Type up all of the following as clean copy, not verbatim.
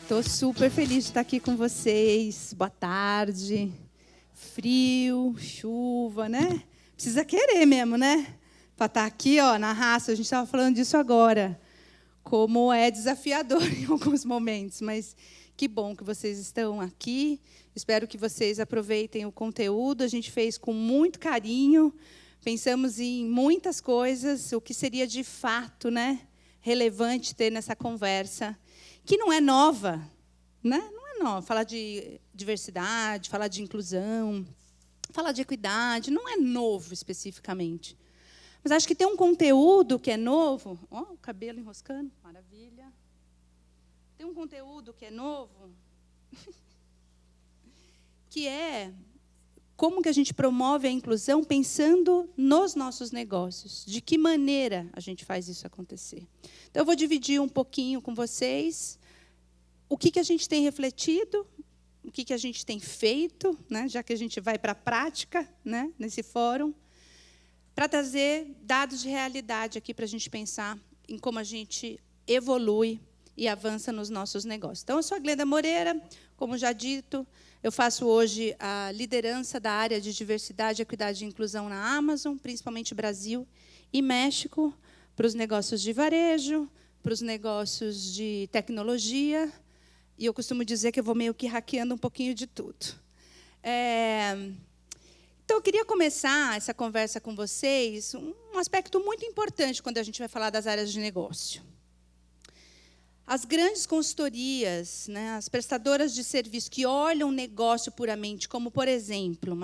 Estou super feliz de estar aqui com vocês. Boa tarde. Frio, chuva, né? Precisa querer mesmo, né? Para estar aqui, ó, na raça. A gente estava falando disso agora. Como é desafiador em alguns momentos. Mas que bom que vocês estão aqui. Espero que vocês aproveitem o conteúdo. A gente fez com muito carinho. Pensamos em muitas coisas. O que seria de fato, né, relevante ter nessa conversa. Que não é nova, né? Não é nova. Falar de diversidade, falar de inclusão, falar de equidade, não é novo especificamente. Mas acho que tem um conteúdo que é novo. Ó, o cabelo enroscando, maravilha. Tem um conteúdo que é novo, que é como que a gente promove a inclusão pensando nos nossos negócios. De que maneira a gente faz isso acontecer? Então, eu vou dividir um pouquinho com vocês o que a gente tem refletido, o que a gente tem feito, né, já que a gente vai para a prática, né, nesse fórum, para trazer dados de realidade aqui para a gente pensar em como a gente evolui e avança nos nossos negócios. Então, eu sou a Glenda Moreira, como já dito, eu faço hoje a liderança da área de diversidade, equidade e inclusão na Amazon, principalmente Brasil e México, para os negócios de varejo, para os negócios de tecnologia, e eu costumo dizer que eu vou meio que hackeando um pouquinho de tudo. Então, eu queria começar essa conversa com vocês, um aspecto muito importante quando a gente vai falar das áreas de negócio. As grandes consultorias, né, as prestadoras de serviço que olham o negócio puramente, como, por exemplo,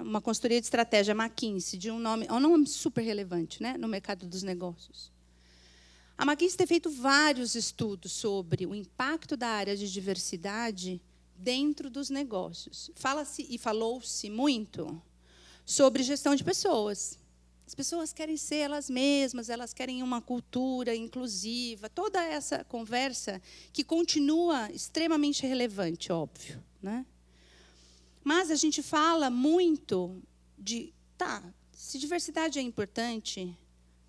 uma consultoria de estratégia, McKinsey, é um nome super relevante, né, no mercado dos negócios. A McKinsey tem feito vários estudos sobre o impacto da área de diversidade dentro dos negócios. Fala-se e falou-se muito sobre gestão de pessoas. As pessoas querem ser elas mesmas, elas querem uma cultura inclusiva, toda essa conversa que continua extremamente relevante, óbvio, né? Mas a gente fala muito de, se diversidade é importante,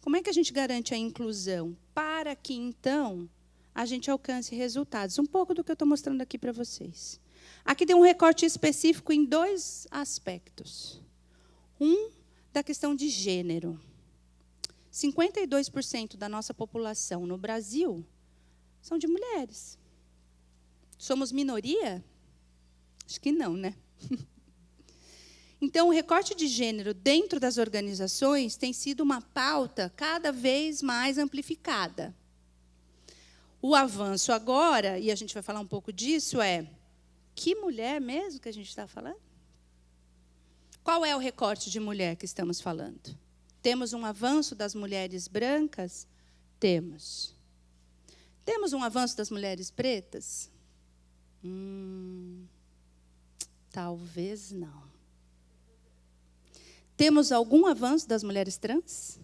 como é que a gente garante a inclusão para que, então, a gente alcance resultados? Um pouco do que eu estou mostrando aqui para vocês. Aqui tem um recorte específico em 2 aspectos. Da questão de gênero. 52% da nossa população no Brasil são de mulheres. Somos minoria? Acho que não, né? Então, o recorte de gênero dentro das organizações tem sido uma pauta cada vez mais amplificada. O avanço agora, e a gente vai falar um pouco disso, que mulher mesmo que a gente está falando? Qual é o recorte de mulher que estamos falando? Temos um avanço das mulheres brancas? Temos. Temos um avanço das mulheres pretas? Talvez não. Temos algum avanço das mulheres trans?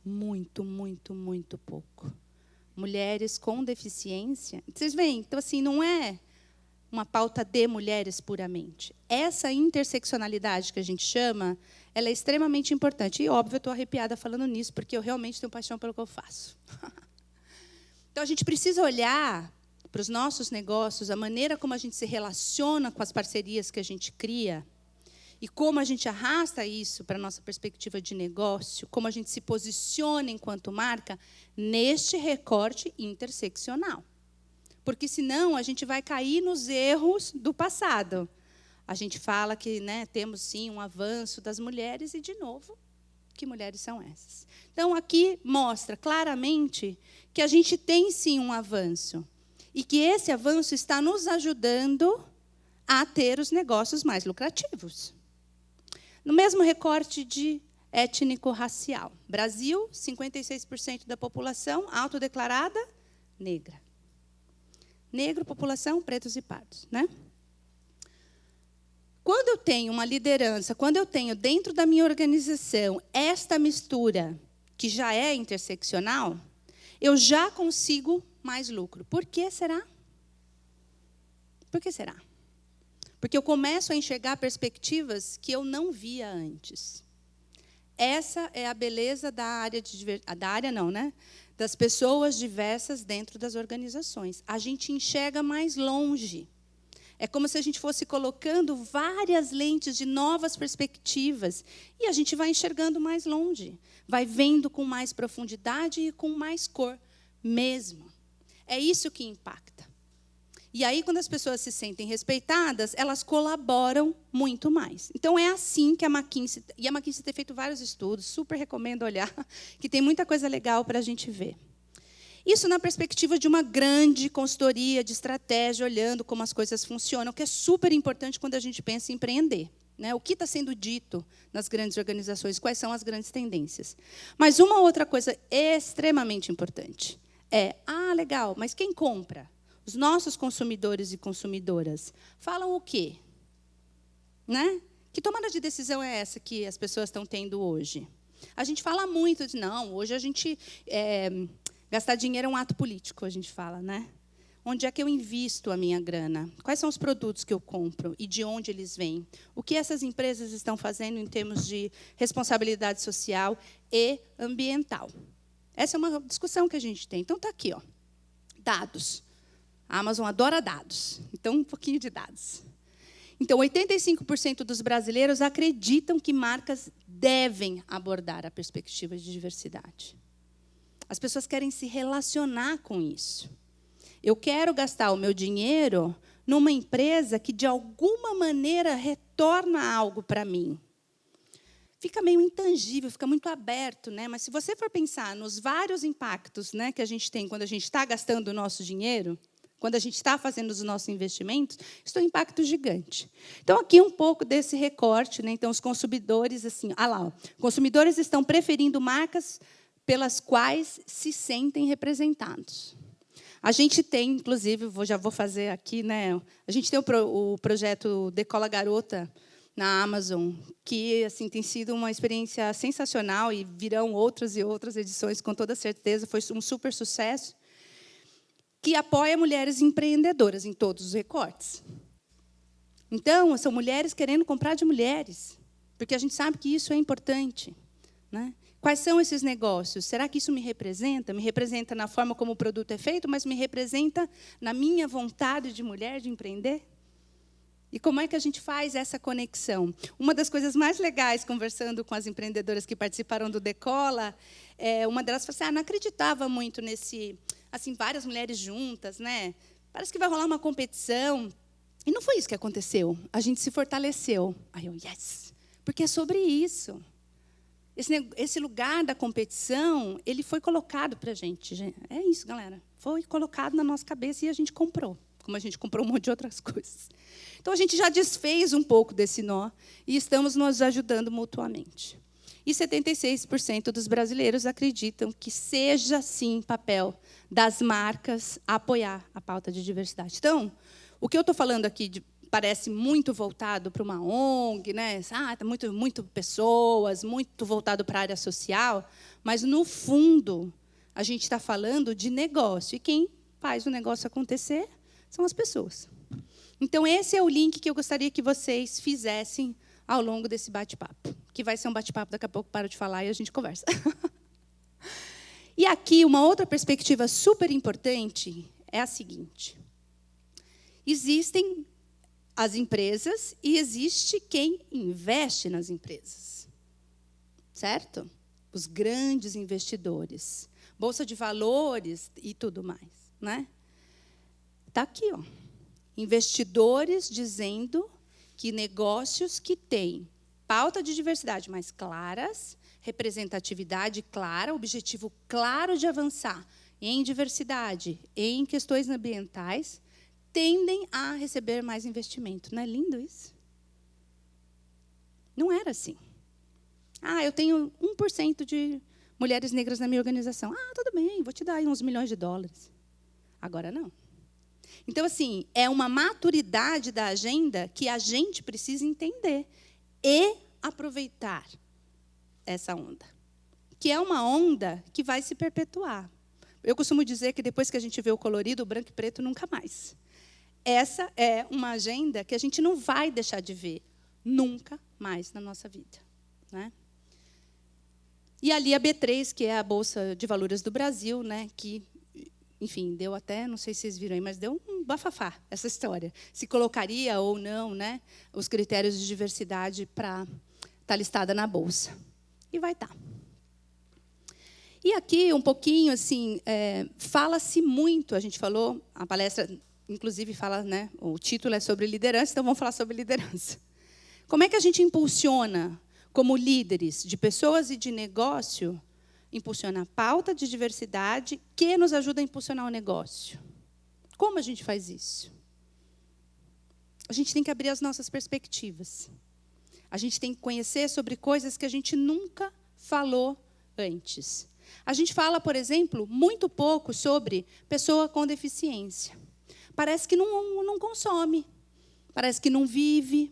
Muito, muito, muito pouco. Mulheres com deficiência. Vocês veem, então, assim, não é uma pauta de mulheres puramente. Essa interseccionalidade que a gente chama, ela é extremamente importante. E, óbvio, eu estou arrepiada falando nisso, porque eu realmente tenho paixão pelo que eu faço. Então, a gente precisa olhar para os nossos negócios, a maneira como a gente se relaciona com as parcerias que a gente cria, e como a gente arrasta isso para a nossa perspectiva de negócio, como a gente se posiciona enquanto marca, neste recorte interseccional. Porque, senão, a gente vai cair nos erros do passado. A gente fala que, né, temos, sim, um avanço das mulheres, e, de novo, que mulheres são essas? Então, aqui mostra claramente que a gente tem, sim, um avanço. E que esse avanço está nos ajudando a ter os negócios mais lucrativos. No mesmo recorte de étnico-racial. Brasil, 56% da população autodeclarada negra. Negro, população, pretos e pardos, né? Quando eu tenho uma liderança, quando eu tenho dentro da minha organização esta mistura, que já é interseccional, eu já consigo mais lucro. Por que será? Por que será? Porque eu começo a enxergar perspectivas que eu não via antes. Essa é a beleza da área de diversidade. Da área não, né? das pessoas diversas dentro das organizações. A gente enxerga mais longe. É como se a gente fosse colocando várias lentes de novas perspectivas e a gente vai enxergando mais longe, vai vendo com mais profundidade e com mais cor mesmo. É isso que impacta. E aí, quando as pessoas se sentem respeitadas, elas colaboram muito mais. Então, é assim que a McKinsey... E a McKinsey tem feito vários estudos, super recomendo olhar, que tem muita coisa legal para a gente ver. Isso na perspectiva de uma grande consultoria de estratégia, olhando como as coisas funcionam, que é super importante quando a gente pensa em empreender. Né? O que está sendo dito nas grandes organizações, quais são as grandes tendências. Mas uma outra coisa extremamente importante é, legal, mas quem compra? Os nossos consumidores e consumidoras falam o quê? Né? Que tomada de decisão é essa que as pessoas estão tendo hoje? A gente fala muito de, não, hoje a gente... gastar dinheiro é um ato político, a gente fala, né? Onde é que eu invisto a minha grana? Quais são os produtos que eu compro e de onde eles vêm? O que essas empresas estão fazendo em termos de responsabilidade social e ambiental? Essa é uma discussão que a gente tem. Então, está aqui, ó, dados. A Amazon adora dados. Então, um pouquinho de dados. Então, 85% dos brasileiros acreditam que marcas devem abordar a perspectiva de diversidade. As pessoas querem se relacionar com isso. Eu quero gastar o meu dinheiro numa empresa que, de alguma maneira, retorna algo para mim. Fica meio intangível, fica muito aberto, né? Mas se você for pensar nos vários impactos, né, que a gente tem quando a gente está gastando o nosso dinheiro, quando a gente está fazendo os nossos investimentos, isso tem um impacto gigante. Então, aqui um pouco desse recorte, né? Então, os consumidores, assim, consumidores estão preferindo marcas pelas quais se sentem representados. A gente tem, inclusive, já vou fazer aqui, né? A gente tem o projeto Decola Garota na Amazon, que assim tem sido uma experiência sensacional e virão outras e outras edições, com toda certeza, foi um super sucesso, que apoia mulheres empreendedoras em todos os recortes. Então, são mulheres querendo comprar de mulheres, porque a gente sabe que isso é importante, né? Quais são esses negócios? Será que isso me representa? Me representa na forma como o produto é feito, mas me representa na minha vontade de mulher de empreender? E como é que a gente faz essa conexão? Uma das coisas mais legais, conversando com as empreendedoras que participaram do Decola, uma delas falou assim, não acreditava muito nesse... assim, várias mulheres juntas, né? Parece que vai rolar uma competição. E não foi isso que aconteceu. A gente se fortaleceu. Aí eu, yes! Porque é sobre isso. Esse lugar da competição, ele foi colocado para a gente. É isso, galera. Foi colocado na nossa cabeça e a gente comprou, como a gente comprou um monte de outras coisas. Então, a gente já desfez um pouco desse nó e estamos nos ajudando mutuamente. E 76% dos brasileiros acreditam que seja, sim, papel das marcas apoiar a pauta de diversidade. Então, o que eu estou falando aqui parece muito voltado para uma ONG, né? Está muito pessoas, muito voltado para a área social, mas, no fundo, a gente está falando de negócio. E quem faz o negócio acontecer são as pessoas. Então, esse é o link que eu gostaria que vocês fizessem ao longo desse bate-papo, que vai ser um bate-papo, daqui a pouco paro de falar e a gente conversa. E aqui, uma outra perspectiva super importante é a seguinte. Existem as empresas e existe quem investe nas empresas. Certo? Os grandes investidores. Bolsa de valores e tudo mais. Né? Está aqui, ó. Investidores dizendo que negócios que têm pauta de diversidade mais claras, representatividade clara, objetivo claro de avançar em diversidade, em questões ambientais, tendem a receber mais investimento. Não é lindo isso? Não era assim. Eu tenho 1% de mulheres negras na minha organização. Tudo bem, vou te dar aí uns milhões de dólares. Agora não. Então, assim, é uma maturidade da agenda que a gente precisa entender e aproveitar essa onda, que é uma onda que vai se perpetuar. Eu costumo dizer que depois que a gente vê o colorido, o branco e preto, nunca mais. Essa é uma agenda que a gente não vai deixar de ver nunca mais na nossa vida. Né? E ali a B3, que é a Bolsa de Valores do Brasil, né, que, enfim, deu até, não sei se vocês viram aí, mas deu um bafafá essa história. Se colocaria ou não, né, os critérios de diversidade para estar listada na Bolsa. E vai estar. E aqui, um pouquinho, assim, fala-se muito, a gente falou, a palestra, inclusive, fala, né, o título é sobre liderança, então vamos falar sobre liderança. Como é que a gente impulsiona, como líderes de pessoas e de negócio, impulsiona a pauta de diversidade que nos ajuda a impulsionar o negócio? Como a gente faz isso? A gente tem que abrir as nossas perspectivas. A gente tem que conhecer sobre coisas que a gente nunca falou antes. A gente fala, por exemplo, muito pouco sobre pessoa com deficiência. Parece que não consome, parece que não vive,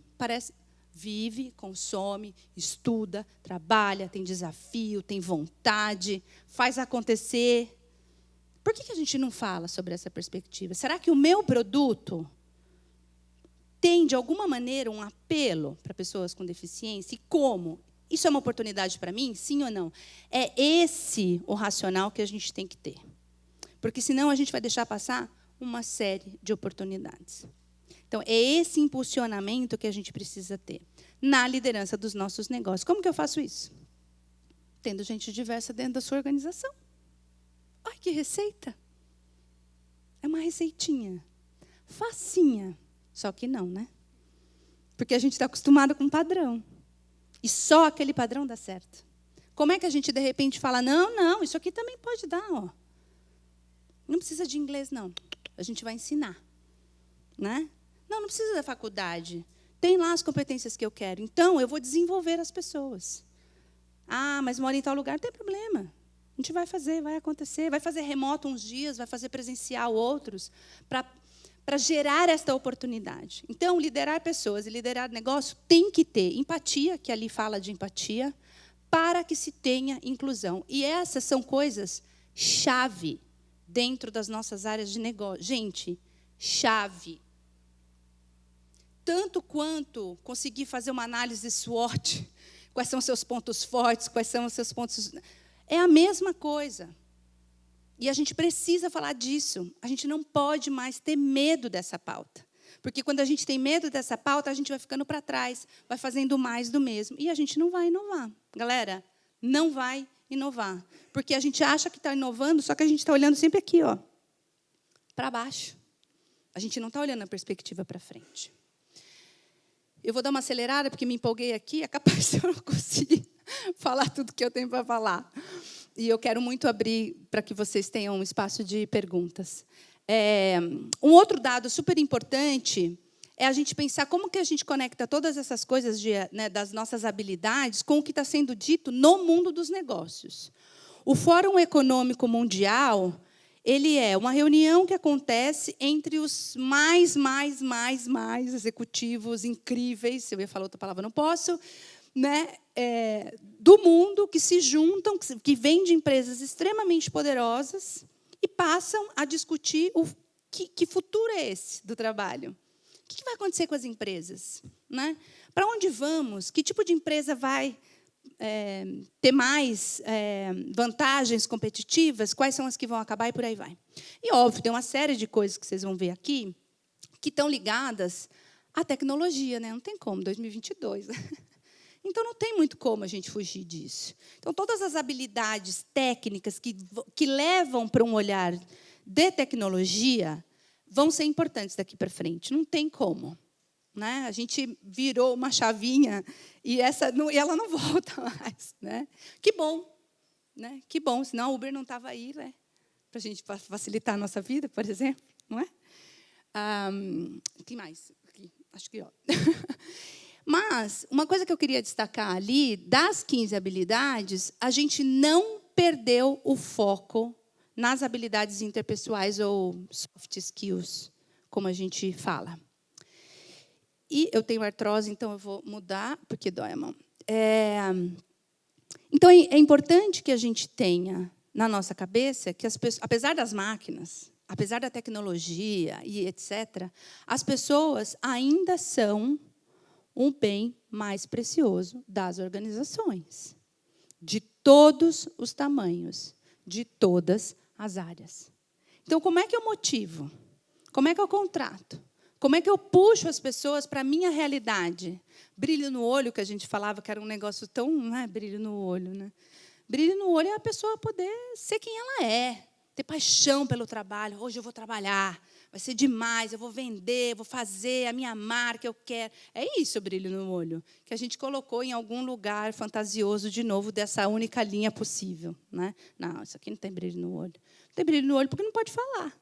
vive, consome, estuda, trabalha, tem desafio, tem vontade, faz acontecer. Por que a gente não fala sobre essa perspectiva? Será que o meu produto tem, de alguma maneira, um apelo para pessoas com deficiência? E como? Isso é uma oportunidade para mim? Sim ou não? É esse o racional que a gente tem que ter. Porque, senão, a gente vai deixar passar uma série de oportunidades. Então, é esse impulsionamento que a gente precisa ter na liderança dos nossos negócios. Como que eu faço isso? Tendo gente diversa dentro da sua organização. Ai, que receita! É uma receitinha. Facinha. Só que não, né? Porque a gente está acostumado com um padrão. E só aquele padrão dá certo. Como é que a gente, de repente, fala, não, isso aqui também pode dar, ó. Não precisa de inglês, não. A gente vai ensinar. Né? Não precisa da faculdade. Tem lá as competências que eu quero. Então, eu vou desenvolver as pessoas. Ah, mas mora em tal lugar, não tem problema. A gente vai fazer, vai acontecer. Vai fazer remoto uns dias, vai fazer presencial outros, para gerar esta oportunidade. Então, liderar pessoas e liderar negócio tem que ter empatia, que ali fala de empatia, para que se tenha inclusão. E essas são coisas chave dentro das nossas áreas de negócio. Gente, chave. Tanto quanto conseguir fazer uma análise SWOT, quais são os seus pontos fortes, quais são os seus pontos... É a mesma coisa. E a gente precisa falar disso. A gente não pode mais ter medo dessa pauta. Porque quando a gente tem medo dessa pauta, a gente vai ficando para trás, vai fazendo mais do mesmo. E a gente não vai inovar. Galera, não vai inovar. Porque a gente acha que está inovando, só que a gente está olhando sempre aqui, ó, para baixo. A gente não está olhando a perspectiva para frente. Eu vou dar uma acelerada, porque me empolguei aqui, é capaz de eu não conseguir falar tudo que eu tenho para falar. E eu quero muito abrir para que vocês tenham um espaço de perguntas. Um outro dado super importante é a gente pensar como que a gente conecta todas essas coisas das nossas habilidades com o que está sendo dito no mundo dos negócios. O Fórum Econômico Mundial, ele é uma reunião que acontece entre os mais executivos incríveis, eu ia falar outra palavra, não posso, né, do mundo, que se juntam, que vêm de empresas extremamente poderosas e passam a discutir que futuro é esse do trabalho. O que vai acontecer com as empresas? Né? Para onde vamos? Que tipo de empresa vai ter mais vantagens competitivas? Quais são as que vão acabar? E por aí vai. E, óbvio, tem uma série de coisas que vocês vão ver aqui que estão ligadas à tecnologia. Né? Não tem como, 2022. Então, não tem muito como a gente fugir disso. Então, todas as habilidades técnicas que levam para um olhar de tecnologia vão ser importantes daqui para frente. Não tem como. Né? A gente virou uma chavinha e ela não volta mais. Né? Que bom. Né? Que bom, senão a Uber não estava aí, né? Para a gente facilitar a nossa vida, por exemplo. Não é? O que mais? Aqui. Acho que... Ó. Mas, uma coisa que eu queria destacar ali, das 15 habilidades, a gente não perdeu o foco nas habilidades interpessoais ou soft skills, como a gente fala. E eu tenho artrose, então eu vou mudar, porque dói a mão. Então, é importante que a gente tenha na nossa cabeça que, apesar das máquinas, apesar da tecnologia e etc., as pessoas ainda são um bem mais precioso das organizações. de todos os tamanhos, de todas as áreas. Então, como é que eu motivo? Como é que eu contrato? Como é que eu puxo as pessoas para a minha realidade? Brilho no olho, que a gente falava que era um negócio tão... Não é brilho no olho, né? Brilho no olho é a pessoa poder ser quem ela é, ter paixão pelo trabalho. Hoje eu vou trabalhar, vai ser demais, eu vou vender, vou fazer a minha marca, eu quero. É isso o brilho no olho, que a gente colocou em algum lugar fantasioso, de novo, dessa única linha possível. Né? Não, isso aqui não tem brilho no olho. Não tem brilho no olho porque não pode falar.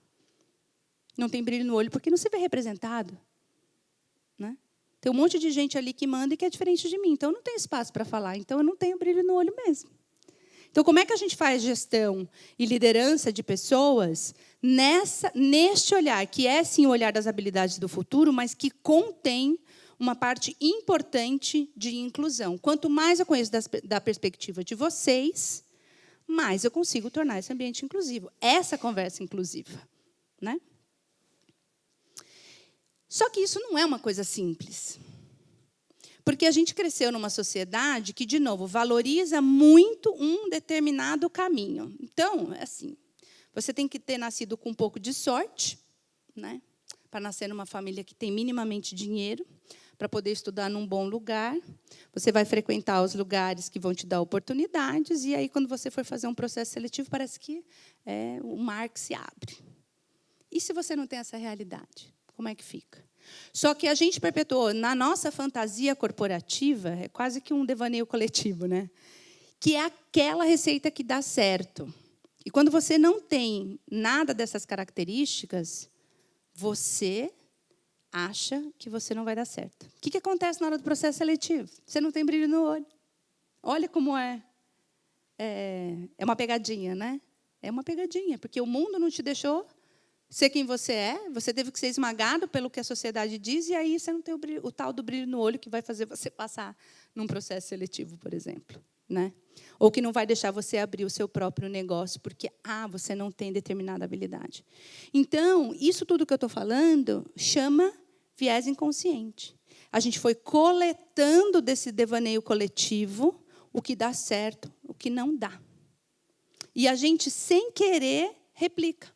Não tem brilho no olho porque não se vê representado. Né? Tem um monte de gente ali que manda e que é diferente de mim. Então, eu não tenho espaço para falar. Então, eu não tenho brilho no olho mesmo. Então, como é que a gente faz gestão e liderança de pessoas neste olhar, que é, sim, o olhar das habilidades do futuro, mas que contém uma parte importante de inclusão. Quanto mais eu conheço da perspectiva de vocês, mais eu consigo tornar esse ambiente inclusivo. Essa conversa inclusiva. Né? Só que isso não é uma coisa simples. Porque a gente cresceu numa sociedade que, de novo, valoriza muito um determinado caminho. Então, é assim, você tem que ter nascido com um pouco de sorte, né, para nascer numa família que tem minimamente dinheiro, para poder estudar num bom lugar. Você vai frequentar os lugares que vão te dar oportunidades, e aí, quando você for fazer um processo seletivo, parece que o mar que se abre. E se você não tem essa realidade? Como é que fica? Só que a gente perpetuou, na nossa fantasia corporativa, é quase que um devaneio coletivo, né? Que é aquela receita que dá certo. E quando você não tem nada dessas características, você acha que você não vai dar certo. O que acontece na hora do processo seletivo? Você não tem brilho no olho. Olha como é uma pegadinha, né? É uma pegadinha, porque o mundo não te deixou ser quem você é, você teve que ser esmagado pelo que a sociedade diz, e aí você não tem o tal do brilho no olho que vai fazer você passar num processo seletivo, por exemplo. Né? Ou que não vai deixar você abrir o seu próprio negócio, porque você não tem determinada habilidade. Então, isso tudo que eu estou falando chama viés inconsciente. A gente foi coletando desse devaneio coletivo o que dá certo, o que não dá. E a gente, sem querer, replica.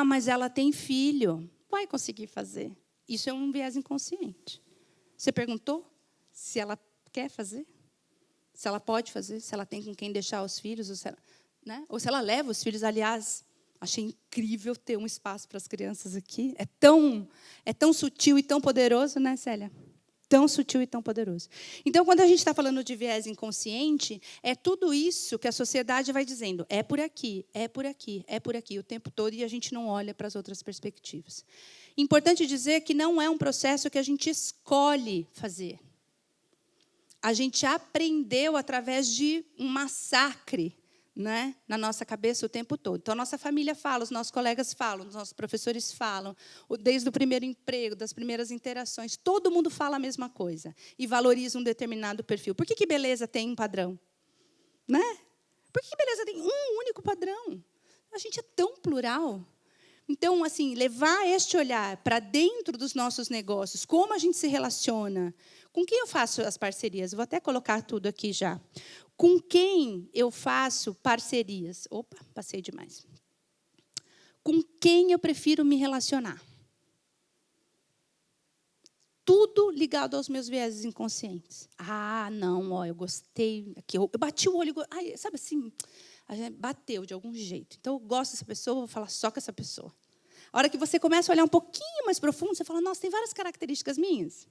Mas ela tem filho. Vai conseguir fazer. Isso é um viés inconsciente. Você perguntou se ela quer fazer? Se ela pode fazer? Se ela tem com quem deixar os filhos? Ou se ela leva os filhos? Aliás, achei incrível ter um espaço para as crianças aqui. É tão sutil e tão poderoso, né, Célia? Tão sutil e tão poderoso. Então, quando a gente está falando de viés inconsciente, é tudo isso que a sociedade vai dizendo. É por aqui, é por aqui, é por aqui, o tempo todo, e a gente não olha para as outras perspectivas. Importante dizer que não é um processo que a gente escolhe fazer. A gente aprendeu através de um massacre, né, na nossa cabeça o tempo todo. Então, a nossa família fala, os nossos colegas falam, os nossos professores falam, desde o primeiro emprego, das primeiras interações, todo mundo fala a mesma coisa e valoriza um determinado perfil. Por que beleza tem um padrão? Né? Por que beleza tem um único padrão? A gente é tão plural. Então, assim, levar este olhar para dentro dos nossos negócios, como a gente se relaciona, com quem eu faço as parcerias? Vou até colocar tudo aqui já. Com quem eu faço parcerias? Opa, passei demais. Com quem eu prefiro me relacionar? Tudo ligado aos meus vieses inconscientes. Não, eu gostei. Aqui, eu bati o olho. Sabe assim, bateu de algum jeito. Então, eu gosto dessa pessoa, vou falar só com essa pessoa. A hora que você começa a olhar um pouquinho mais profundo, você fala, nossa, tem várias características minhas.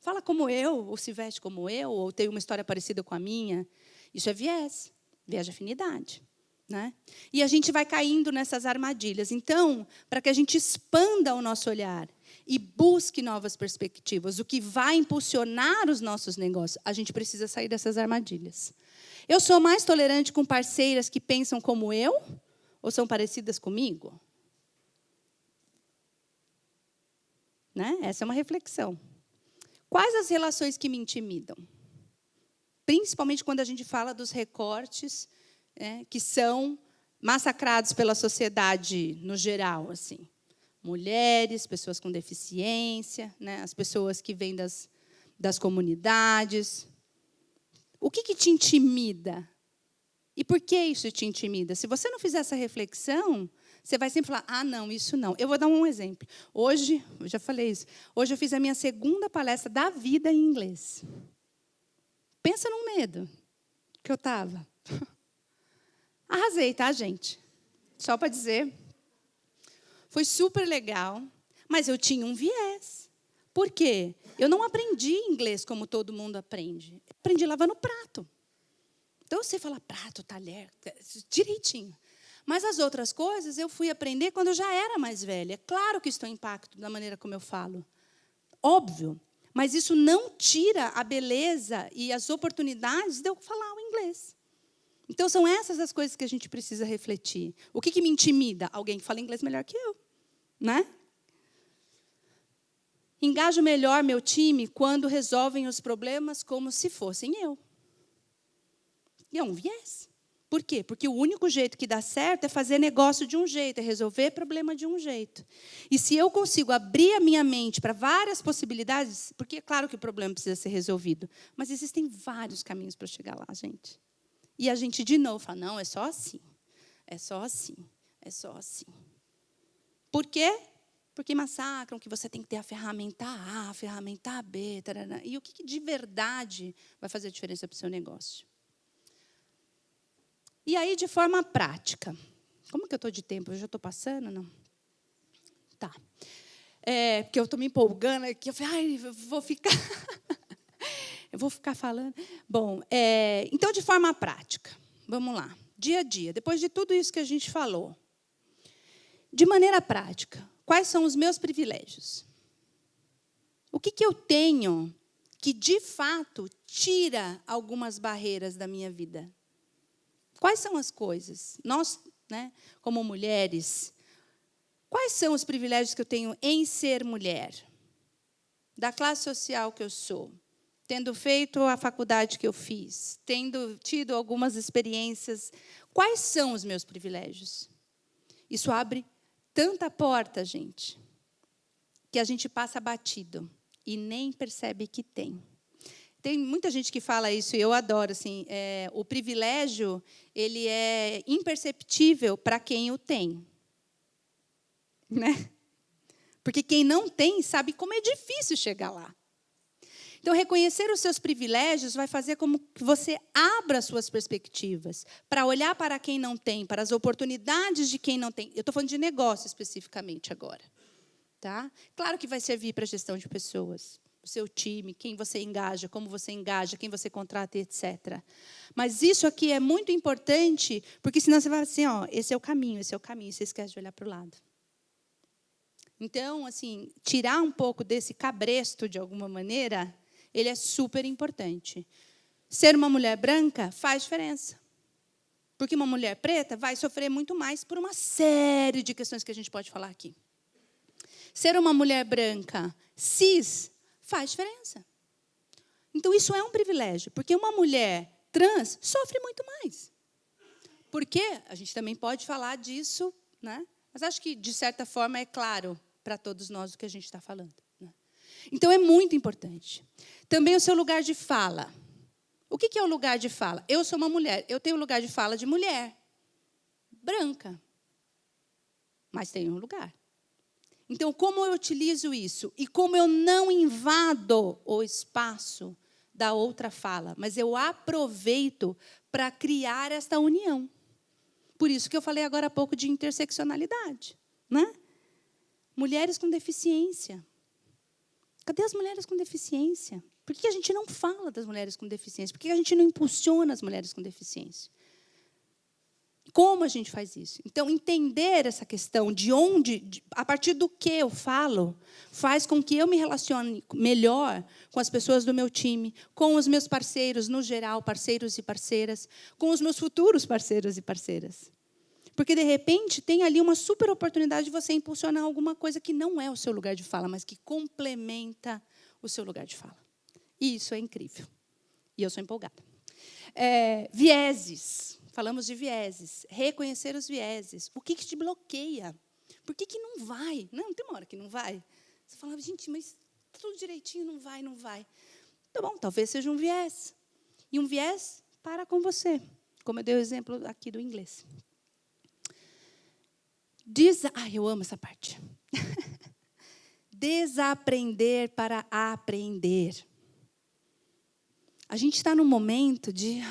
Fala como eu, ou se veste como eu, ou tem uma história parecida com a minha. Isso é viés de afinidade. Né? E a gente vai caindo nessas armadilhas. Então, para que a gente expanda o nosso olhar e busque novas perspectivas, o que vai impulsionar os nossos negócios, a gente precisa sair dessas armadilhas. Eu sou mais tolerante com parceiras que pensam como eu ou são parecidas comigo? Né? Essa é uma reflexão. Quais as relações que me intimidam? Principalmente quando a gente fala dos recortes que são massacrados pela sociedade no geral. Assim. Mulheres, pessoas com deficiência, né? As pessoas que vêm das comunidades. O que te intimida? E por que isso te intimida? Se você não fizer essa reflexão, você vai sempre falar, não, isso não. Eu vou dar um exemplo. Hoje, eu já falei isso, hoje eu fiz a minha segunda palestra da vida em inglês. Pensa num medo que eu estava. Arrasei, tá, gente? Só para dizer. Foi super legal, mas eu tinha um viés. Por quê? Eu não aprendi inglês como todo mundo aprende. Eu aprendi lavando prato. Então, você fala prato, talher, direitinho. Mas as outras coisas eu fui aprender quando eu já era mais velha. Claro que isso tem impacto na maneira como eu falo. Óbvio. Mas isso não tira a beleza e as oportunidades de eu falar o inglês. Então, são essas as coisas que a gente precisa refletir. O que me intimida? Alguém que fala inglês melhor que eu. Né? Engajo melhor meu time quando resolvem os problemas como se fossem eu. E é um viés. Por quê? Porque o único jeito que dá certo é fazer negócio de um jeito, é resolver problema de um jeito. E se eu consigo abrir a minha mente para várias possibilidades, porque é claro que o problema precisa ser resolvido, mas existem vários caminhos para chegar lá, gente. E a gente, de novo, fala, não, é só assim, é só assim, é só assim. Por quê? Porque massacram que você tem que ter a ferramenta A, a ferramenta B, tarará. E o que de verdade vai fazer a diferença para o seu negócio? E aí, de forma prática. Como que eu estou de tempo? Eu já estou passando, não? Tá. Porque eu estou me empolgando aqui. Eu falei, eu vou ficar... eu vou ficar falando. Bom, então, de forma prática. Vamos lá. Dia a dia. Depois de tudo isso que a gente falou. De maneira prática. Quais são os meus privilégios? O que eu tenho que, de fato, tira algumas barreiras da minha vida? Quais são as coisas? Nós, né, como mulheres, quais são os privilégios que eu tenho em ser mulher? Da classe social que eu sou, tendo feito a faculdade que eu fiz, tendo tido algumas experiências, quais são os meus privilégios? Isso abre tanta porta, gente, que a gente passa batido e nem percebe que tem. Tem muita gente que fala isso, e eu adoro. Assim, o privilégio ele é imperceptível para quem o tem. Né? Porque quem não tem sabe como é difícil chegar lá. Então, reconhecer os seus privilégios vai fazer com que você abra as suas perspectivas para olhar para quem não tem, para as oportunidades de quem não tem. Eu estou falando de negócio especificamente agora. Tá? Claro que vai servir para a gestão de pessoas, o seu time, quem você engaja, como você engaja, quem você contrata, etc. Mas isso aqui é muito importante, porque senão você vai assim, esse é o caminho, você esquece de olhar para o lado. Então, assim, tirar um pouco desse cabresto, de alguma maneira, ele é super importante. Ser uma mulher branca faz diferença. Porque uma mulher preta vai sofrer muito mais por uma série de questões que a gente pode falar aqui. Ser uma mulher branca cis faz diferença. Então, isso é um privilégio, porque uma mulher trans sofre muito mais. Porque a gente também pode falar disso, né? Mas acho que, de certa forma, é claro para todos nós o que a gente está falando. Né? Então, é muito importante. Também o seu lugar de fala. O que é o lugar de fala? Eu sou uma mulher, eu tenho lugar de fala de mulher, branca, mas tenho um lugar. Então, como eu utilizo isso? E como eu não invado o espaço da outra fala, mas eu aproveito para criar esta união. Por isso que eu falei agora há pouco de interseccionalidade. Né? Mulheres com deficiência. Cadê as mulheres com deficiência? Por que a gente não fala das mulheres com deficiência? Por que a gente não impulsiona as mulheres com deficiência? Como a gente faz isso? Então, entender essa questão de onde, a partir do que eu falo, faz com que eu me relacione melhor com as pessoas do meu time, com os meus parceiros, no geral, parceiros e parceiras, com os meus futuros parceiros e parceiras. Porque, de repente, tem ali uma super oportunidade de você impulsionar alguma coisa que não é o seu lugar de fala, mas que complementa o seu lugar de fala. E isso é incrível. E eu sou empolgada. Vieses. Falamos de vieses. Reconhecer os vieses. O que te bloqueia? Por que não vai? Não, tem uma hora que não vai. Você fala, gente, mas tudo direitinho, não vai, não vai. Tá bom, talvez seja um viés. E um viés para com você, como eu dei o exemplo aqui do inglês. Eu amo essa parte. Desaprender para aprender. A gente está num momento de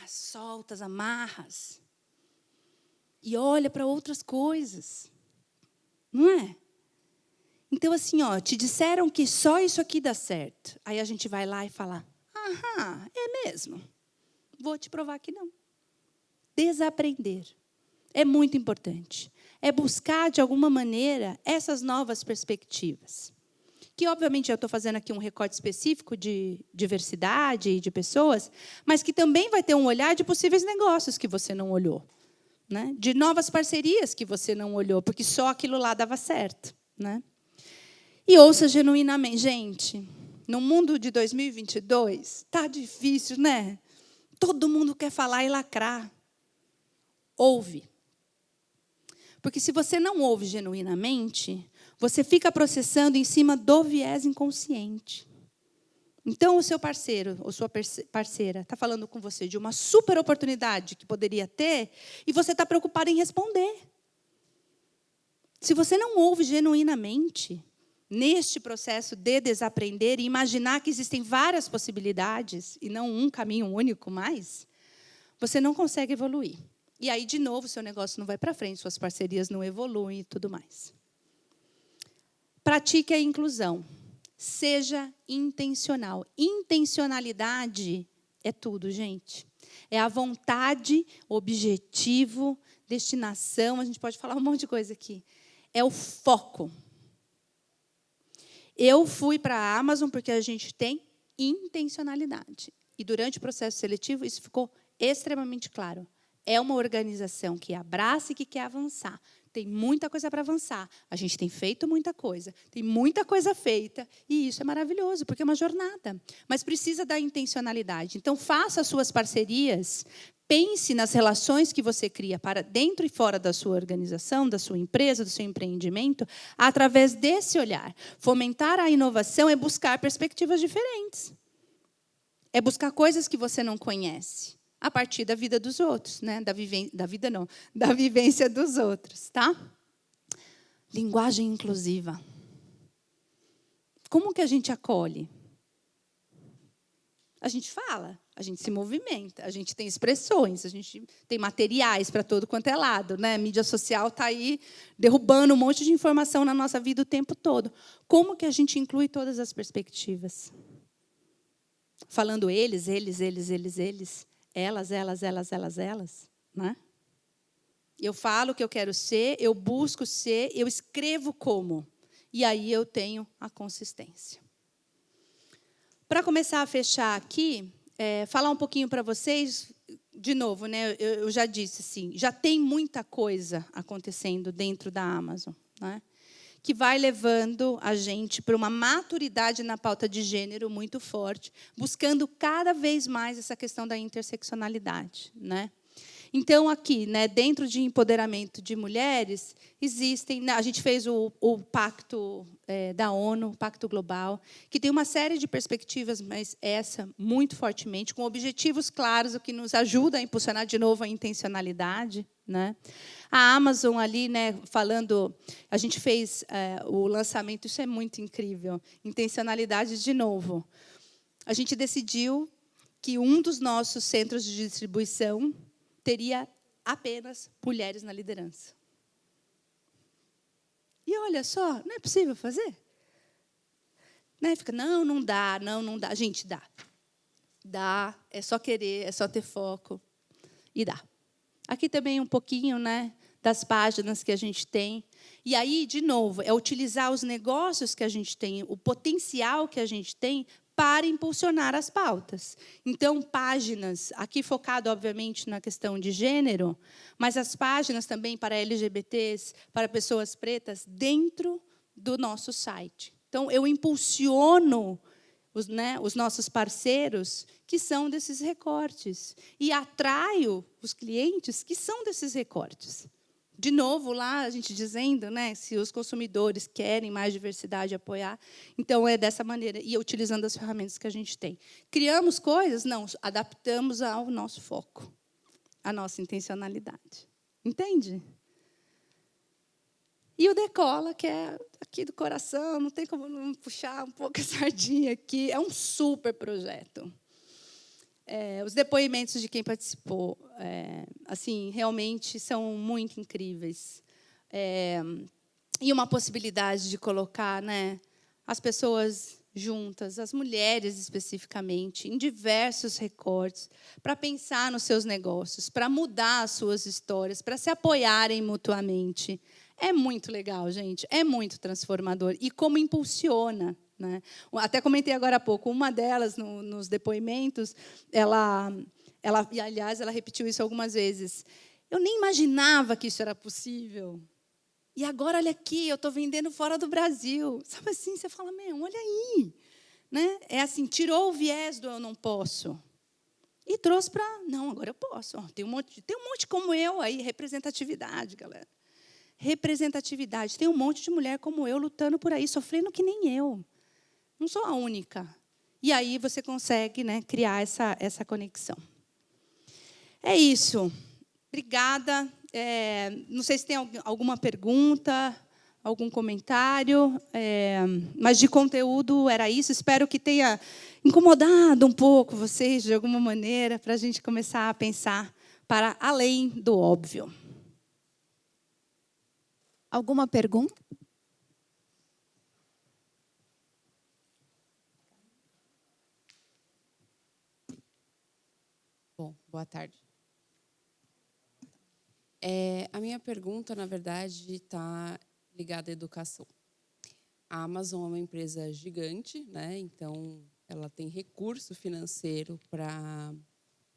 solta as amarras e olha para outras coisas, não é? Então, assim, te disseram que só isso aqui dá certo. Aí a gente vai lá e fala, é mesmo? Vou te provar que não. Desaprender é muito importante. É buscar, de alguma maneira, essas novas perspectivas. Que, obviamente, eu estou fazendo aqui um recorte específico de diversidade e de pessoas, mas que também vai ter um olhar de possíveis negócios que você não olhou, né? De novas parcerias que você não olhou, porque só aquilo lá dava certo, né? E ouça genuinamente. Gente, no mundo de 2022, está difícil, né? Todo mundo quer falar e lacrar. Ouve. Porque se você não ouve genuinamente, você fica processando em cima do viés inconsciente. Então, o seu parceiro ou sua parceira está falando com você de uma super oportunidade que poderia ter e você está preocupado em responder. Se você não ouve genuinamente, neste processo de desaprender e imaginar que existem várias possibilidades e não um caminho único mais, você não consegue evoluir. E aí, de novo, seu negócio não vai para frente, suas parcerias não evoluem e tudo mais. Pratique a inclusão. Seja intencional. Intencionalidade é tudo, gente. É a vontade, objetivo, destinação. A gente pode falar um monte de coisa aqui. É o foco. Eu fui para a Amazon porque a gente tem intencionalidade. E durante o processo seletivo, isso ficou extremamente claro. É uma organização que abraça e que quer avançar. Tem muita coisa para avançar. A gente tem feito muita coisa. Tem muita coisa feita. E isso é maravilhoso, porque é uma jornada. Mas precisa da intencionalidade. Então, faça as suas parcerias. Pense nas relações que você cria para dentro e fora da sua organização, da sua empresa, do seu empreendimento, através desse olhar. Fomentar a inovação é buscar perspectivas diferentes. É buscar coisas que você não conhece. A partir da vida dos outros, né? Da vivência dos outros, tá? Linguagem inclusiva. Como que a gente acolhe? A gente fala, a gente se movimenta, a gente tem expressões, a gente tem materiais para todo quanto é lado, né? A mídia social está aí derrubando um monte de informação na nossa vida o tempo todo. Como que a gente inclui todas as perspectivas? Falando eles, elas, né? Eu falo o que eu quero ser, eu busco ser, eu escrevo como. E aí eu tenho a consistência. Para começar a fechar aqui, falar um pouquinho para vocês, de novo, né? Eu já disse assim, já tem muita coisa acontecendo dentro da Amazon, né? Que vai levando a gente para uma maturidade na pauta de gênero muito forte, buscando cada vez mais essa questão da interseccionalidade, né? Então, aqui, né, dentro de empoderamento de mulheres, existem... A gente fez o pacto da ONU, o Pacto Global, que tem uma série de perspectivas, mas essa, muito fortemente, com objetivos claros, o que nos ajuda a impulsionar, de novo, a intencionalidade, né? A Amazon ali, né, falando... A gente fez o lançamento, isso é muito incrível. Intencionalidade, de novo. A gente decidiu que um dos nossos centros de distribuição teria apenas mulheres na liderança. E olha só, não é possível fazer? Né? Fica, não dá. Gente, dá. Dá, é só querer, é só ter foco. E dá. Aqui também um pouquinho, né, das páginas que a gente tem. E aí, de novo, é utilizar os negócios que a gente tem, o potencial que a gente tem para impulsionar as pautas. Então, páginas, aqui focado, obviamente, na questão de gênero, mas as páginas também para LGBTs, para pessoas pretas, dentro do nosso site. Então, eu impulsiono os nossos parceiros que são desses recortes e atraio os clientes que são desses recortes. de novo, lá a gente dizendo, né, se os consumidores querem mais diversidade, apoiar. Então, é dessa maneira, e utilizando as ferramentas que a gente tem. Criamos coisas? Não, adaptamos ao nosso foco, à nossa intencionalidade. Entende? E o Decola, que é aqui do coração, não tem como não puxar um pouco a sardinha aqui, é um super projeto. Os depoimentos de quem participou, assim, realmente são muito incríveis. E uma possibilidade de colocar, né, as pessoas juntas, as mulheres especificamente, em diversos recortes, para pensar nos seus negócios, para mudar as suas histórias, para se apoiarem mutuamente. É muito legal, gente, é muito transformador. E como impulsiona, né? Até comentei agora há pouco, uma delas, nos depoimentos, ela, e, aliás, ela repetiu isso algumas vezes. Eu nem imaginava que isso era possível. E agora, olha aqui, eu estou vendendo fora do Brasil. Sabe assim, você fala, meu, olha aí. Né? É assim, tirou o viés do eu não posso. E trouxe para, não, agora eu posso. Tem um monte como eu aí, representatividade, galera. Representatividade. Tem um monte de mulher como eu lutando por aí, sofrendo que nem eu. Não sou a única. E aí você consegue, né, criar essa conexão. É isso. Obrigada. Não sei se tem alguma pergunta, algum comentário, mas de conteúdo era isso. Espero que tenha incomodado um pouco vocês, de alguma maneira, para a gente começar a pensar para além do óbvio. Alguma pergunta? Bom, boa tarde. A minha pergunta, na verdade, está ligada à educação. A Amazon é uma empresa gigante, né? Então, ela tem recurso financeiro para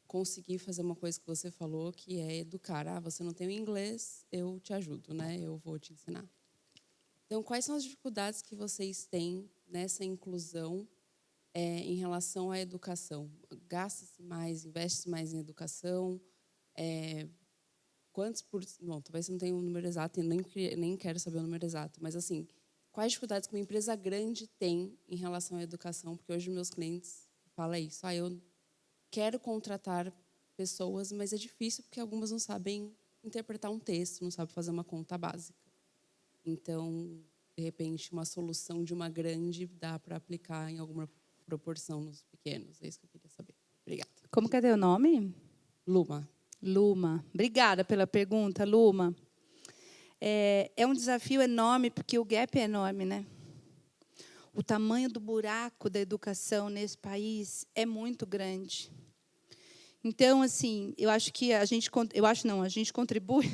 conseguir fazer uma coisa que você falou, que é educar. Você não tem o inglês, eu te ajudo, né? Eu vou te ensinar. Então, quais são as dificuldades que vocês têm nessa inclusão em relação à educação? Gasta-se mais, investe-se mais em educação? Quantos por... Bom, talvez você não tenha um número exato, e nem quero saber o número exato, mas, assim, quais dificuldades que uma empresa grande tem em relação à educação? Porque hoje meus clientes falam isso. Eu quero contratar pessoas, mas é difícil porque algumas não sabem interpretar um texto, não sabem fazer uma conta básica. Então, de repente, uma solução de uma grande dá para aplicar em alguma proporção nos pequenos. É isso que eu queria saber. Obrigada. Como que é teu nome? Luma. Luma. Obrigada pela pergunta, Luma. É um desafio enorme, porque o gap é enorme, né? O tamanho do buraco da educação nesse país é muito grande. Então, assim, eu acho que a gente contribui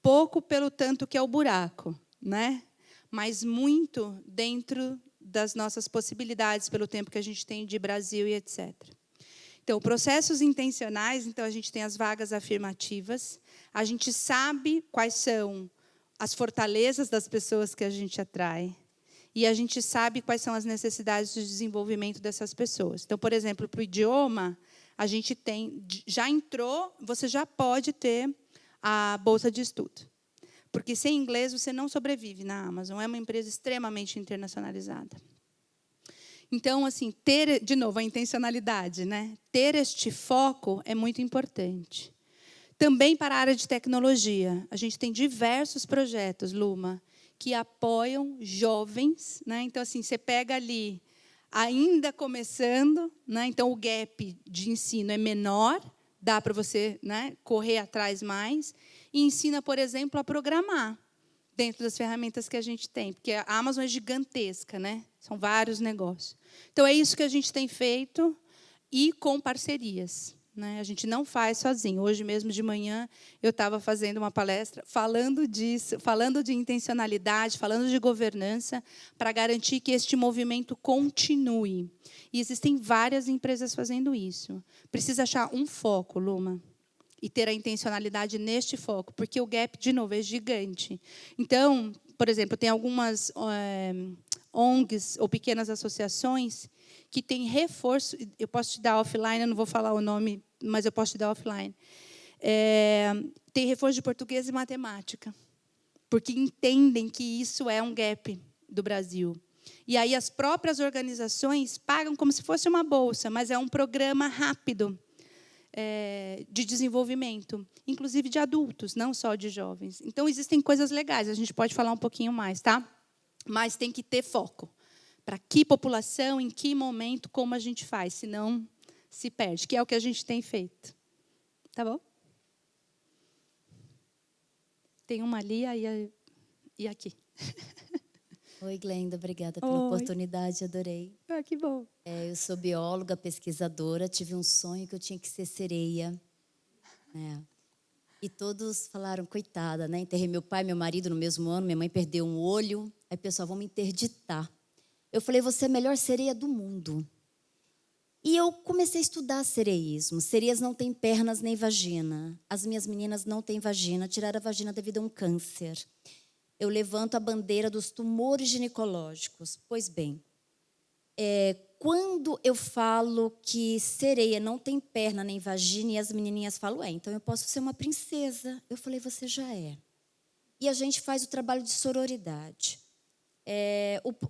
pouco pelo tanto que é o buraco, né? Mas muito dentro das nossas possibilidades, pelo tempo que a gente tem de Brasil e etc. Então, processos intencionais, então a gente tem as vagas afirmativas, a gente sabe quais são as fortalezas das pessoas que a gente atrai, e a gente sabe quais são as necessidades de desenvolvimento dessas pessoas. Então, por exemplo, para o idioma, a gente tem, já entrou, você já pode ter a bolsa de estudo. Porque sem inglês você não sobrevive na Amazon, é uma empresa extremamente internacionalizada. Então, assim, ter, de novo, a intencionalidade, né? Ter este foco é muito importante. Também para a área de tecnologia, a gente tem diversos projetos, Luma, que apoiam jovens, né? Então, assim, você pega ali, ainda começando, né? Então, o gap de ensino é menor, dá para você, né, correr atrás mais, e ensina, por exemplo, a programar dentro das ferramentas que a gente tem, porque a Amazon é gigantesca, né? São vários negócios. Então, é isso que a gente tem feito, e com parcerias. Né? A gente não faz sozinho. Hoje mesmo de manhã eu estava fazendo uma palestra falando disso, falando de intencionalidade, falando de governança, para garantir que este movimento continue. E existem várias empresas fazendo isso. Precisa achar um foco, Luma, e ter a intencionalidade neste foco, porque o gap, de novo, é gigante. Então, por exemplo, tem algumas ONGs ou pequenas associações que têm reforço, eu posso te dar offline, eu não vou falar o nome, mas eu posso te dar offline, Tem reforço de português e matemática, porque entendem que isso é um gap do Brasil. E aí as próprias organizações pagam como se fosse uma bolsa, mas é um programa rápido de desenvolvimento, inclusive de adultos, não só de jovens. Então, existem coisas legais, a gente pode falar um pouquinho mais, tá? Mas tem que ter foco. Para que população, em que momento, como a gente faz, senão se perde, que é o que a gente tem feito. Tá bom? Tem uma ali e aqui. Oi, Glenda, obrigada pela oportunidade, adorei. Ah, que bom. Eu sou bióloga, pesquisadora, tive um sonho que eu tinha que ser sereia. E todos falaram, coitada, né? Enterrei meu pai e meu marido no mesmo ano, minha mãe perdeu um olho, aí pessoal, vão me interditar. Eu falei, você é a melhor sereia do mundo. E eu comecei a estudar sereísmo. Sereias não têm pernas nem vagina. As minhas meninas não têm vagina, tiraram a vagina devido a um câncer. Eu levanto a bandeira dos tumores ginecológicos. Pois bem, quando eu falo que sereia não tem perna nem vagina, e as menininhas falam, então eu posso ser uma princesa. Eu falei, você já é. E a gente faz o trabalho de sororidade.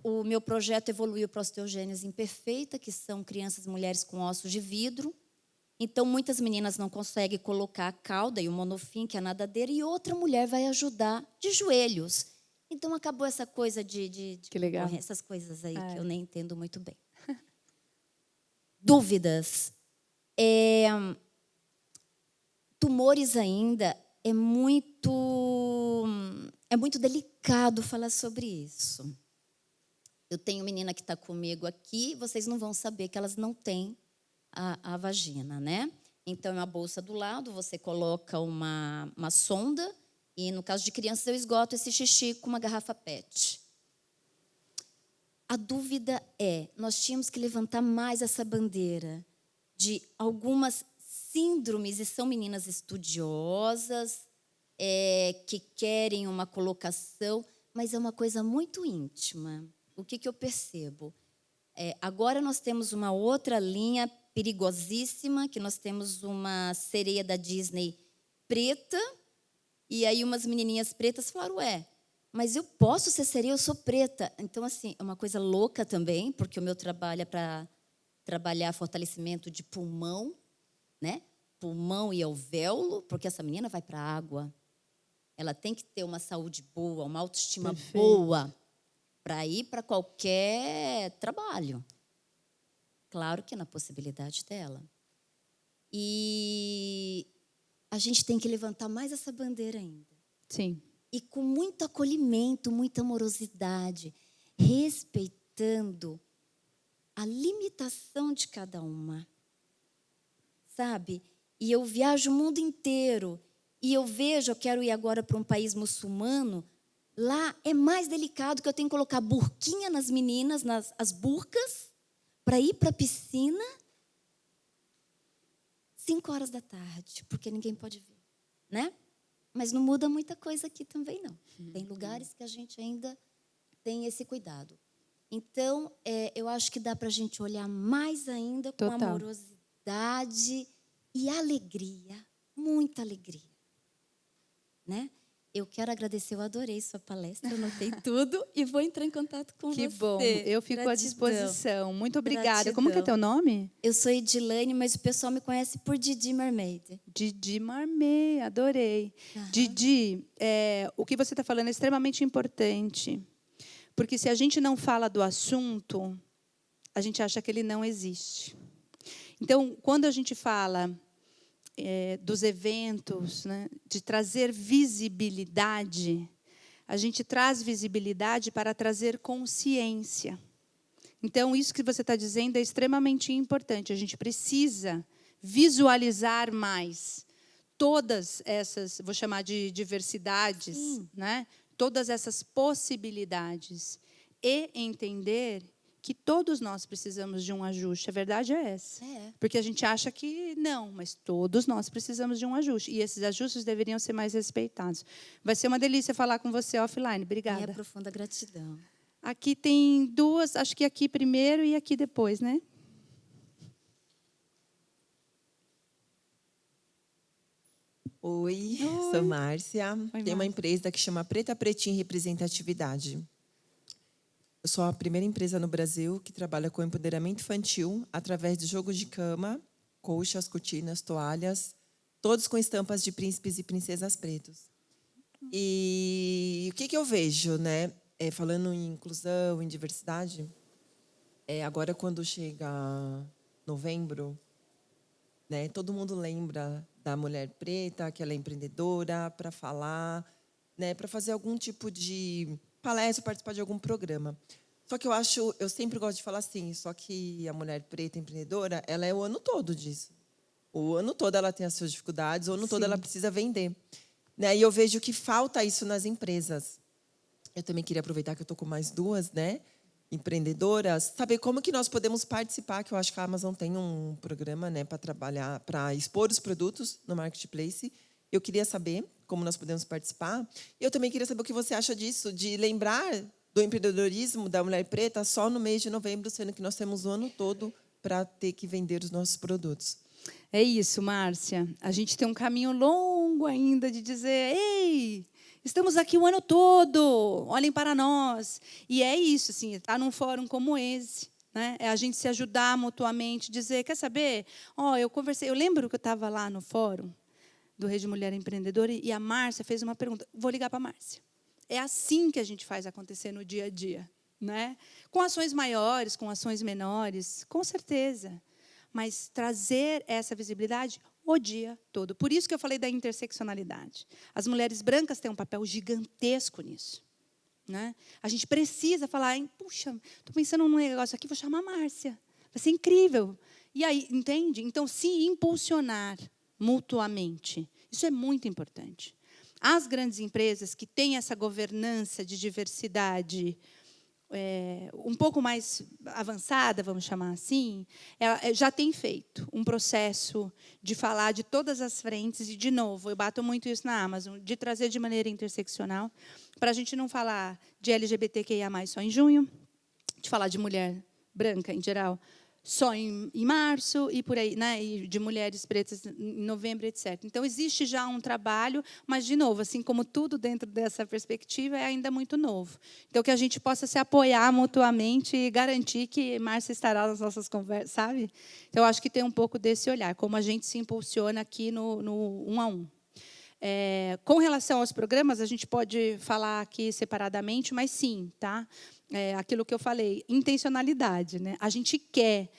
O meu projeto evoluiu para a osteogênese imperfeita, que são crianças e mulheres com ossos de vidro. Então, muitas meninas não conseguem colocar a cauda e o monofim, que é a nadadeira, e outra mulher vai ajudar de joelhos. Então, acabou essa coisa de que legal. Essas coisas aí que eu nem entendo muito bem. Dúvidas. Tumores ainda é muito delicado falar sobre isso. Eu tenho menina que está comigo aqui, vocês não vão saber que elas não têm a vagina, né? Então, é uma bolsa do lado, você coloca uma sonda e, no caso de crianças, eu esgoto esse xixi com uma garrafa PET. A dúvida nós tínhamos que levantar mais essa bandeira de algumas síndromes, e são meninas estudiosas, que querem uma colocação, mas é uma coisa muito íntima. O que eu percebo? Agora nós temos uma outra linha perigosíssima, que nós temos uma sereia da Disney preta, e aí umas menininhas pretas falaram, mas eu posso ser sereia, eu sou preta. Então, assim, é uma coisa louca também, porque o meu trabalho é para trabalhar fortalecimento de pulmão, né? Pulmão e alvéolo, porque essa menina vai para a água. Ela tem que ter uma saúde boa, uma autoestima boa, para ir para qualquer trabalho. Claro que na possibilidade dela. E a gente tem que levantar mais essa bandeira ainda. Sim. E com muito acolhimento, muita amorosidade, respeitando a limitação de cada uma. Sabe? E eu viajo o mundo inteiro e eu quero ir agora para um país muçulmano, lá é mais delicado, que eu tenho que colocar burquinha nas meninas, as burcas, para ir para a piscina 5 horas da tarde, porque ninguém pode ver, né? Mas não muda muita coisa aqui também, não. Tem lugares que a gente ainda tem esse cuidado. Então, eu acho que dá para a gente olhar mais ainda com amorosidade e alegria, muita alegria, né? Eu quero agradecer, eu adorei sua palestra, eu anotei tudo e vou entrar em contato com você. Que bom, eu fico à disposição. Muito obrigada. Gratidão. Como que é teu nome? Eu sou Edilane, mas o pessoal me conhece por Didi Mermaid. Didi Mermaid, adorei. Didi, o que você está falando é extremamente importante, porque se a gente não fala do assunto, a gente acha que ele não existe. Então, quando a gente fala dos eventos, né, de trazer visibilidade, a gente traz visibilidade para trazer consciência. Então, isso que você está dizendo é extremamente importante. A gente precisa visualizar mais todas essas, vou chamar de diversidades, né? Todas essas possibilidades, e entender que todos nós precisamos de um ajuste. A verdade é essa. Porque a gente acha que não, mas todos nós precisamos de um ajuste. E esses ajustes deveriam ser mais respeitados. Vai ser uma delícia falar com você offline. Obrigada. Minha profunda gratidão. Aqui tem duas, acho que aqui primeiro e aqui depois, né? Oi, sou Márcia. Oi, Tenho uma Márcia. empresa que chama Preta Pretinha Representatividade. Eu sou a primeira empresa no Brasil que trabalha com empoderamento infantil através de jogo de cama, colchas, cortinas, toalhas, todos com estampas de príncipes e princesas pretos. E o que eu vejo, né? Falando em inclusão, em diversidade, agora quando chega novembro, né, todo mundo lembra da mulher preta, que ela é empreendedora, para falar, né, para fazer algum tipo de palestra, participar de algum programa. Só que eu sempre gosto de falar assim, só que a mulher preta empreendedora, ela é o ano todo disso. O ano todo ela tem as suas dificuldades, o ano todo ela precisa vender. Né? E eu vejo que falta isso nas empresas. Eu também queria aproveitar que eu estou com mais duas, né, empreendedoras, saber como que nós podemos participar, que eu acho que a Amazon tem um programa, né, para trabalhar, para expor os produtos no marketplace. Eu queria saber como nós podemos participar. Eu também queria saber o que você acha disso, de lembrar do empreendedorismo da mulher preta só no mês de novembro, sendo que nós temos o ano todo para ter que vender os nossos produtos. É isso, Márcia. A gente tem um caminho longo ainda de dizer, ei, estamos aqui o ano todo, olhem para nós. E é isso, assim, estar num fórum como esse, né? É a gente se ajudar mutuamente, dizer, quer saber? Eu lembro que eu estava lá no fórum do Rede Mulher Empreendedora e a Márcia fez uma pergunta. Vou ligar para a Márcia. É assim que a gente faz acontecer no dia a dia, né? Com ações maiores, com ações menores, com certeza. Mas trazer essa visibilidade o dia todo. Por isso que eu falei da interseccionalidade. As mulheres brancas têm um papel gigantesco nisso. Né? A gente precisa falar, puxa, estou pensando num negócio aqui, vou chamar a Márcia. Vai ser incrível. E aí, entende? Então, se impulsionar mutuamente, isso é muito importante. As grandes empresas que têm essa governança de diversidade um pouco mais avançada, vamos chamar assim, ela já tem feito um processo de falar de todas as frentes, e, de novo, eu bato muito isso na Amazon, de trazer de maneira interseccional, para a gente não falar de LGBTQIA+, só em junho, de falar de mulher branca, em geral, só em março, e por aí, né, e de mulheres pretas em novembro, etc. Então, existe já um trabalho, mas, de novo, assim como tudo dentro dessa perspectiva, é ainda muito novo. Então, que a gente possa se apoiar mutuamente e garantir que Márcia estará nas nossas conversas, sabe? Então, eu acho que tem um pouco desse olhar, como a gente se impulsiona aqui no 1 a 1. Com relação aos programas, a gente pode falar aqui separadamente, mas sim, tá? Aquilo que eu falei, intencionalidade, né? A gente quer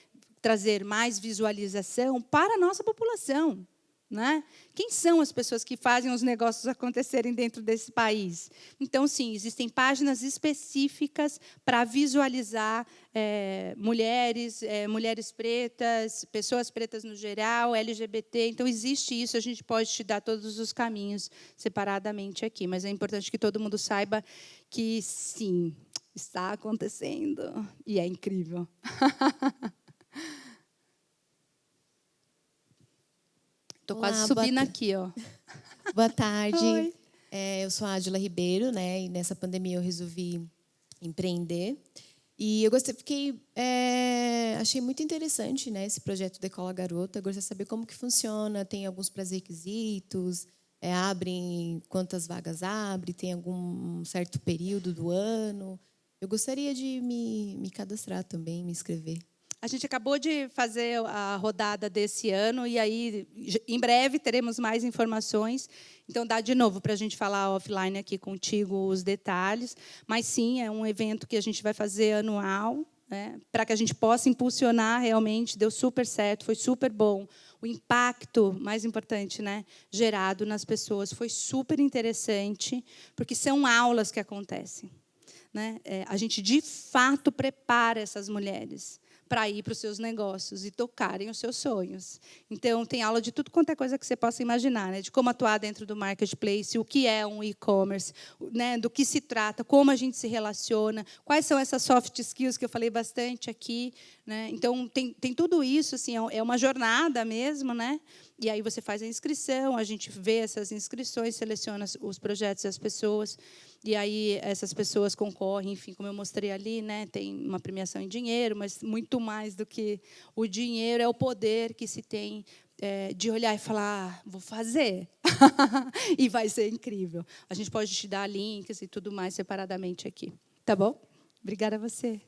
trazer mais visualização para a nossa população, né? Quem são as pessoas que fazem os negócios acontecerem dentro desse país? Então, sim, existem páginas específicas para visualizar mulheres, mulheres pretas, pessoas pretas no geral, LGBT. Então, existe isso, a gente pode te dar todos os caminhos separadamente aqui, mas é importante que todo mundo saiba que, sim, está acontecendo, e é incrível. Estou quase subindo aqui, ó. Boa tarde. Oi. Eu sou a Adila Ribeiro, né? E nessa pandemia eu resolvi empreender. E eu achei muito interessante, né, esse projeto Decola Garota. Eu gostaria de saber como que funciona, tem alguns pré-requisitos, abrem, quantas vagas abre, tem algum certo período do ano. Eu gostaria de me cadastrar também, me inscrever. A gente acabou de fazer a rodada desse ano e aí, em breve, teremos mais informações. Então, dá de novo para a gente falar offline aqui contigo os detalhes. Mas, sim, é um evento que a gente vai fazer anual, né, para que a gente possa impulsionar realmente. Deu super certo, foi super bom. O impacto, mais importante, né, gerado nas pessoas foi super interessante, porque são aulas que acontecem. Né? A gente, de fato, prepara essas mulheres para ir para os seus negócios e tocarem os seus sonhos. Então, tem aula de tudo quanto é coisa que você possa imaginar, né? De como atuar dentro do marketplace, o que é um e-commerce, né? Do que se trata, como a gente se relaciona, quais são essas soft skills que eu falei bastante aqui. Né? Então, tem tudo isso, assim, é uma jornada mesmo, né? E aí você faz a inscrição, a gente vê essas inscrições, seleciona os projetos e as pessoas, e aí essas pessoas concorrem, enfim, como eu mostrei ali, né, tem uma premiação em dinheiro, mas muito mais do que o dinheiro é o poder que se tem de olhar e falar, vou fazer. E vai ser incrível. A gente pode te dar links e tudo mais separadamente aqui. Tá bom? Obrigada a você.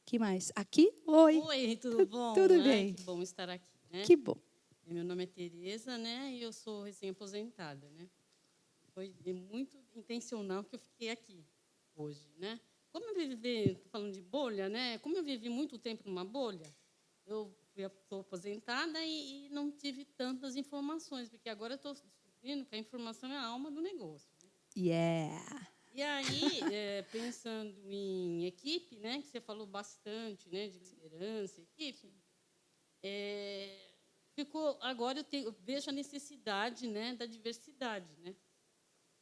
Que mais? Aqui? Oi. Oi, tudo bom? Tudo bem. Que bom estar aqui, né? Que bom. Meu nome é Tereza, né? E eu sou recém-aposentada, né? Foi muito intencional que eu fiquei aqui hoje, né? Como eu vivi, falando de bolha, né? Como eu vivi muito tempo numa bolha, eu estou aposentada e não tive tantas informações, porque agora eu estou descobrindo que a informação é a alma do negócio. Né? Yeah. E aí, pensando em equipe, né, que você falou bastante, né, de liderança, equipe, agora eu vejo a necessidade, né, da diversidade, né?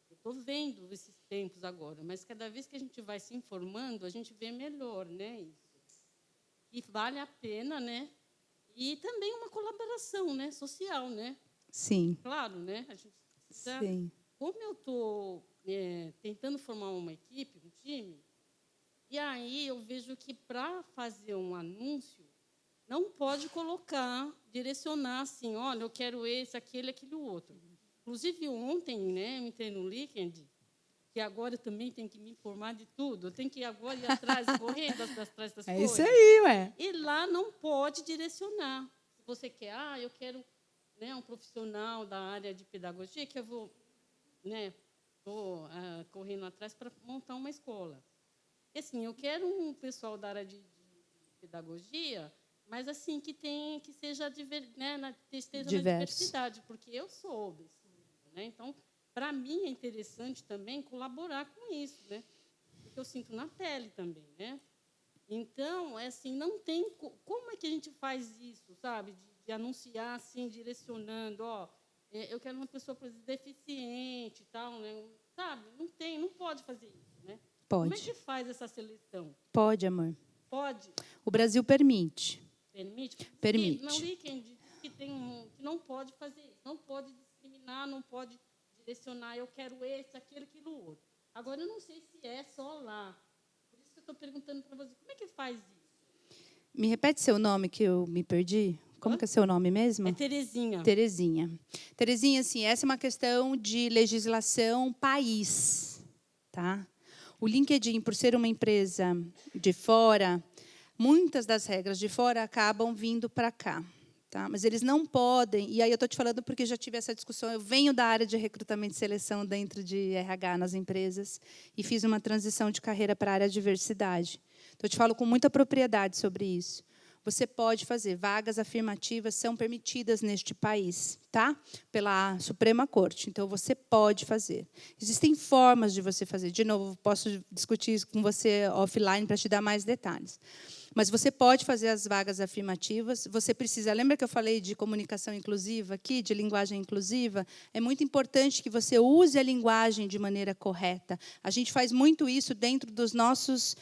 Eu estou vendo esses tempos agora, mas cada vez que a gente vai se informando, a gente vê melhor, né, isso. E vale a pena, né? E também uma colaboração, né, social, né? Sim. Claro, né? A gente precisa, Sim. como eu estou tentando formar uma equipe, um time, e aí eu vejo que para fazer um anúncio, não pode direcionar assim, olha, eu quero esse, aquele, aquele outro. Inclusive, ontem, né, eu entrei no LinkedIn, que agora eu também tenho que me informar de tudo. Eu tenho que agora ir atrás, correr atrás das coisas. É isso aí, ué. E lá não pode direcionar. Se você quer, eu quero, né, um profissional da área de pedagogia, que eu vou, né, estou correndo atrás para montar uma escola. E, assim, eu quero um pessoal da área de pedagogia, mas assim que seja esteja na diversidade, porque eu sou desse mundo, né? Então, para mim é interessante também colaborar com isso, né? Porque eu sinto na pele também, né? Então, assim, não tem como é que a gente faz isso, sabe? De anunciar assim, direcionando, eu quero uma pessoa deficiente e tal, né? Sabe? Não pode fazer isso, né? Pode. Como é que faz essa seleção? Pode, amor. Pode? O Brasil permite. Permite? Permite. Não LinkedIn que não pode fazer isso, não pode discriminar, não pode direcionar, eu quero esse, aquele, aquilo, outro. Agora, eu não sei se é só lá. Por isso que eu estou perguntando para você, como é que faz isso? Me repete seu nome, que eu me perdi. Como que é seu nome mesmo? É Terezinha. Terezinha. Terezinha, assim, essa é uma questão de legislação país, tá? O LinkedIn, por ser uma empresa de fora, muitas das regras de fora acabam vindo para cá. Tá? Mas eles não podem, e aí eu estou te falando porque já tive essa discussão, eu venho da área de recrutamento e seleção dentro de RH nas empresas e fiz uma transição de carreira para a área de diversidade. Então, eu te falo com muita propriedade sobre isso. Você pode fazer, vagas afirmativas são permitidas neste país, tá? Pela Suprema Corte. Então, você pode fazer. Existem formas de você fazer. De novo, posso discutir isso com você offline para te dar mais detalhes. Mas você pode fazer as vagas afirmativas. Você precisa... Lembra que eu falei de comunicação inclusiva aqui, de linguagem inclusiva? É muito importante que você use a linguagem de maneira correta. A gente faz muito isso dentro das nossas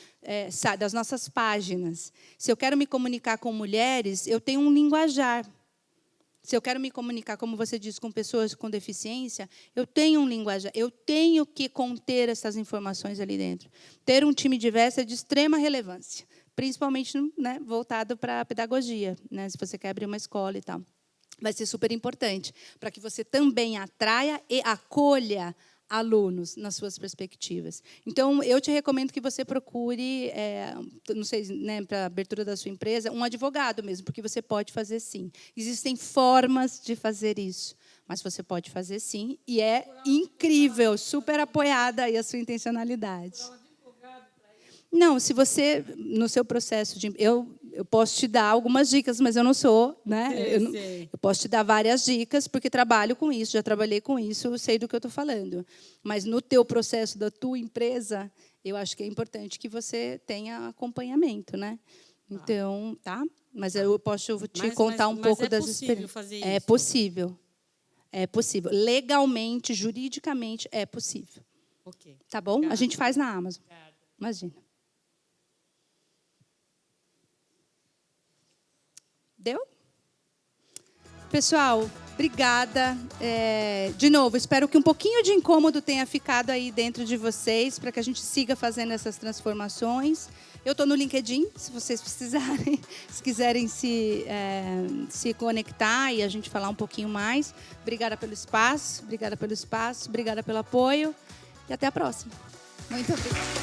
páginas. Se eu quero me comunicar com mulheres, eu tenho um linguajar. Se eu quero me comunicar, como você diz, com pessoas com deficiência, eu tenho um linguajar. Eu tenho que conter essas informações ali dentro. Ter um time diverso é de extrema relevância. Principalmente, né, voltado para a pedagogia, né, se você quer abrir uma escola e tal. Vai ser super importante, para que você também atraia e acolha alunos nas suas perspectivas. Então, eu te recomendo que você procure, não sei, né, para a abertura da sua empresa, um advogado mesmo, porque você pode fazer sim. Existem formas de fazer isso, mas você pode fazer sim, e é incrível, super apoiada aí a sua intencionalidade. Não, se você, no seu processo de... Eu posso te dar algumas dicas, mas eu não sou, né? Eu posso te dar várias dicas, porque trabalho com isso, já trabalhei com isso, sei do que eu estou falando. Mas no teu processo da tua empresa, eu acho que é importante que você tenha acompanhamento, né? Então, tá? Mas eu posso te contar um pouco das experiências. Fazer isso? É possível. É possível. Legalmente, juridicamente, é possível. Ok. Tá bom? A gente faz na Amazon. Imagina. Deu? Pessoal, obrigada. De novo, espero que um pouquinho de incômodo tenha ficado aí dentro de vocês, para que a gente siga fazendo essas transformações. Eu estou no LinkedIn, se vocês precisarem, se quiserem se conectar e a gente falar um pouquinho mais. Obrigada pelo espaço, obrigada pelo apoio e até a próxima. Muito obrigada.